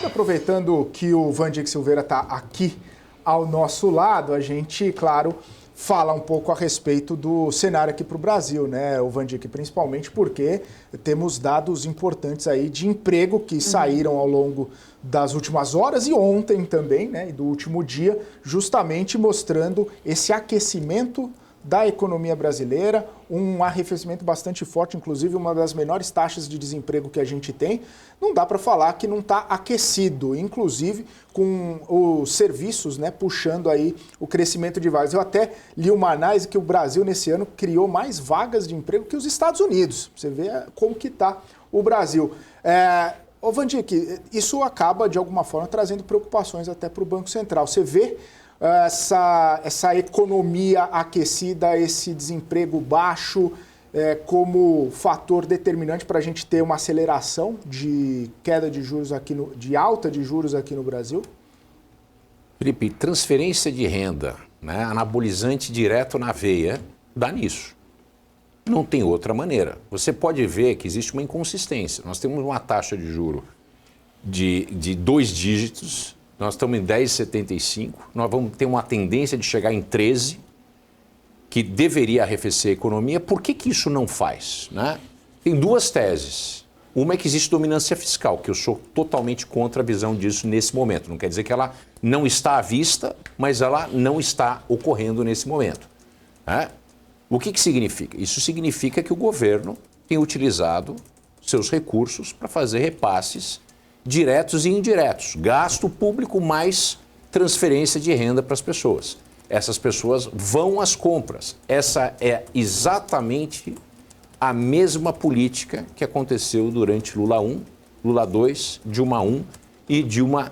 Aproveitando que o Wandic Silveira está aqui ao nosso lado, a gente, claro, fala um pouco a respeito do cenário aqui para o Brasil, né, o Wandic, principalmente porque temos dados importantes aí de emprego que saíram ao longo das últimas horas e ontem também, né, e do último dia, justamente mostrando esse aquecimento da economia brasileira, um arrefecimento bastante forte, inclusive uma das menores taxas de desemprego que a gente tem. Não dá para falar que não está aquecido, inclusive com os serviços, né, puxando aí o crescimento de vagas. Eu até li uma análise que o Brasil nesse ano criou mais vagas de emprego que os Estados Unidos. Você vê como que está o Brasil. Ô Wandic, isso acaba de alguma forma trazendo preocupações até para o Banco Central. Você vê essa economia aquecida, esse desemprego baixo, como fator determinante para a gente ter uma aceleração de queda de juros aqui, de alta de juros aqui no Brasil? Felipe, transferência de renda, né, anabolizante direto na veia, dá nisso. Não tem outra maneira. Você pode ver que existe uma inconsistência. Nós temos uma taxa de juro de 2 dígitos. Nós estamos em 10,75, nós vamos ter uma tendência de chegar em 13, que deveria arrefecer a economia. Por que isso não faz? Né? Tem duas teses. Uma é que existe dominância fiscal, que eu sou totalmente contra a visão disso nesse momento. Não quer dizer que ela não está à vista, mas ela não está ocorrendo nesse momento. Né? O que significa? Isso significa que o governo tem utilizado seus recursos para fazer repasses diretos e indiretos, gasto público mais transferência de renda para as pessoas. Essas pessoas vão às compras. Essa é exatamente a mesma política que aconteceu durante Lula 1, Lula 2, Dilma 1 e Dilma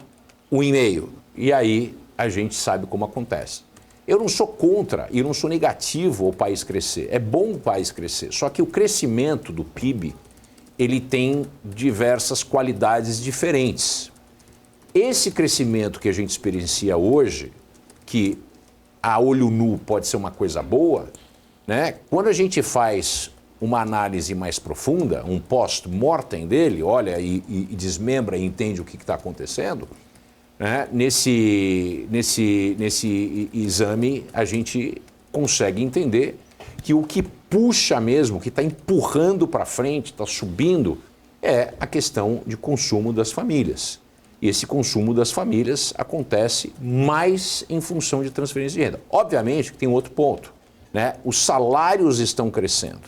1,5. E aí a gente sabe como acontece. Eu não sou contra e não sou negativo ao país crescer. É bom o país crescer, só que o crescimento do PIB ele tem diversas qualidades diferentes. Esse crescimento que a gente experiencia hoje, que a olho nu pode ser uma coisa boa, né? Quando a gente faz uma análise mais profunda, um post-mortem dele, olha e desmembra e entende o que está acontecendo, né? Nesse exame a gente consegue entender que o que puxa mesmo, que está empurrando para frente, está subindo, é a questão de consumo das famílias. E esse consumo das famílias acontece mais em função de transferência de renda. Obviamente que tem outro ponto, né? Os salários estão crescendo.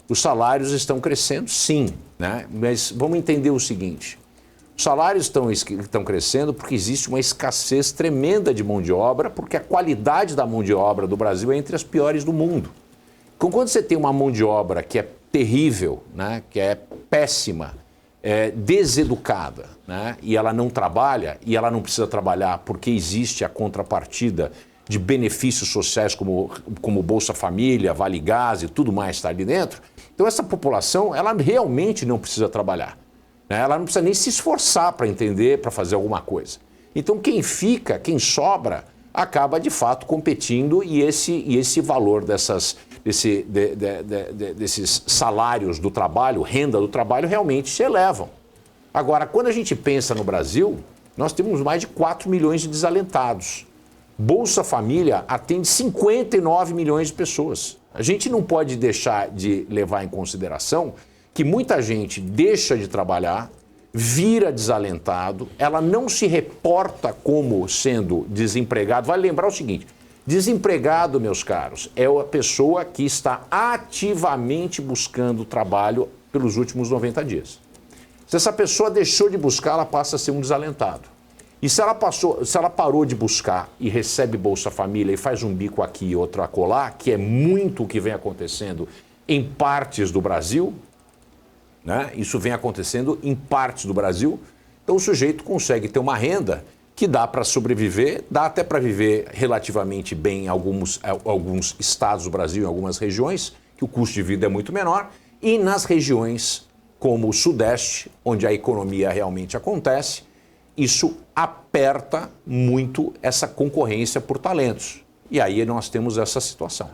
Os salários estão crescendo, sim, né? Mas vamos entender o seguinte: os salários estão crescendo porque existe uma escassez tremenda de mão de obra, porque a qualidade da mão de obra do Brasil é entre as piores do mundo. Então, quando você tem uma mão de obra que é terrível, né, que é péssima, deseducada, né, e ela não trabalha, e ela não precisa trabalhar porque existe a contrapartida de benefícios sociais como Bolsa Família, Vale Gás e tudo mais está ali dentro, então essa população ela realmente não precisa trabalhar. Né, ela não precisa nem se esforçar para entender, para fazer alguma coisa. Então quem fica, quem sobra, acaba de fato competindo e esse valor desses salários do trabalho, renda do trabalho, realmente se elevam. Agora, quando a gente pensa no Brasil, nós temos mais de 4 milhões de desalentados. Bolsa Família atende 59 milhões de pessoas. A gente não pode deixar de levar em consideração que muita gente deixa de trabalhar, vira desalentado, ela não se reporta como sendo desempregado. Vale lembrar o seguinte: desempregado, meus caros, é a pessoa que está ativamente buscando trabalho pelos últimos 90 dias. Se essa pessoa deixou de buscar, ela passa a ser um desalentado. E se ela parou de buscar e recebe Bolsa Família e faz um bico aqui e outro acolá, que é muito o que vem acontecendo em partes do Brasil, né? Isso vem acontecendo em partes do Brasil, então o sujeito consegue ter uma renda que dá para sobreviver, dá até para viver relativamente bem em alguns estados do Brasil, em algumas regiões, que o custo de vida é muito menor, e nas regiões como o Sudeste, onde a economia realmente acontece, isso aperta muito essa concorrência por talentos. E aí nós temos essa situação.